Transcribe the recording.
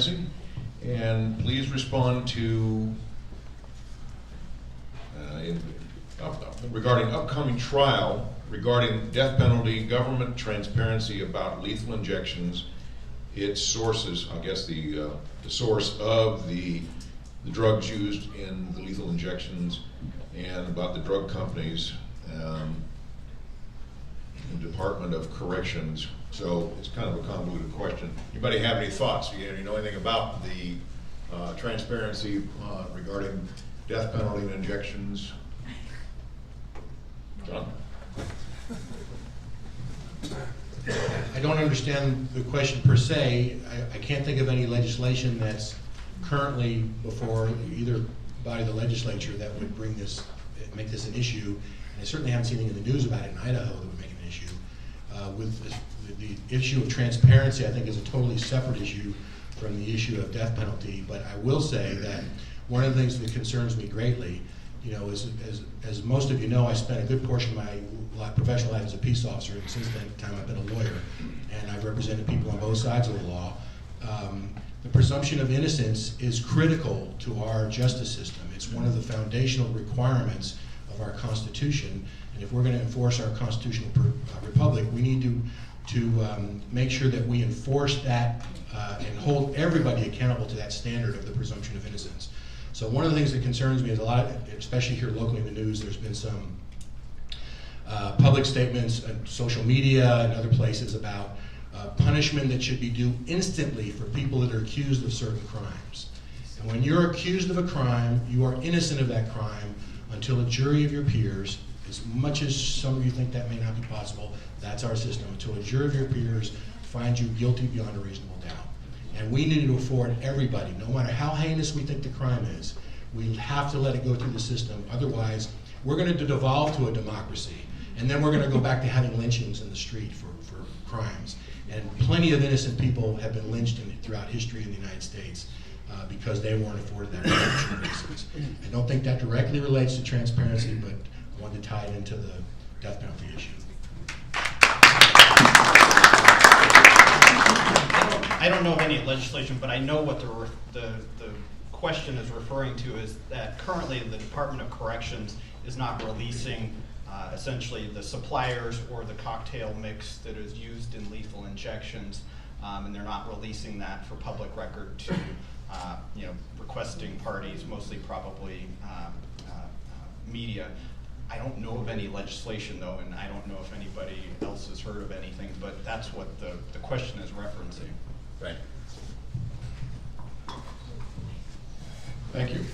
And please respond to regarding upcoming trial regarding death penalty, government transparency about lethal injections, its sources, I guess the source of the drugs used in the lethal injections, and about the drug companies, the Department of Corrections. So it's kind of a convoluted question. Anybody have any thoughts? Do you know anything about the transparency regarding death penalty and injections? John? I don't understand the question per se. I can't think of any legislation that's currently before either body of the legislature that would make this an issue. And I certainly haven't seen anything in the news about it in Idaho that would make it an issue. With the issue of transparency, I think is a totally separate issue from the issue of death penalty. But I will say that one of the things that concerns me greatly, as most of you know, I spent a good portion of my professional life as a peace officer, and since that time I've been a lawyer, and I've represented people on both sides of the law. The presumption of innocence is critical to our justice system. It's one of the foundational requirements of our Constitution, and if we're going to enforce our constitutional republic, we need to make sure that we enforce that and hold everybody accountable to that standard of the presumption of innocence. So one of the things that concerns me is a lot, especially here locally in the news, there's been some public statements on social media and other places about punishment that should be due instantly for people that are accused of certain crimes. And when you're accused of a crime, you are innocent of that crime until a jury of your peers, as much as some of you think that may not be possible, that's our system, until a jury of your peers finds you guilty beyond a reasonable doubt. And we need to afford everybody, no matter how heinous we think the crime is, we have to let it go through the system. Otherwise, we're going to devolve to a democracy. And then we're going to go back to having lynchings in the street for crimes. And plenty of innocent people have been lynched throughout history in the United States because they weren't afforded that presumption of innocence. I don't think that directly relates to transparency, but I wanted to tie it into the death penalty issue. I don't know of any legislation, but I know what the question is referring to is that currently the Department of Corrections is not releasing essentially the suppliers or the cocktail mix that is used in lethal injections, and they're not releasing that for public record to requesting parties, mostly probably media. I don't know of any legislation though, and I don't know if anybody else has heard of anything, but that's what the question is referencing. Right. Thank you.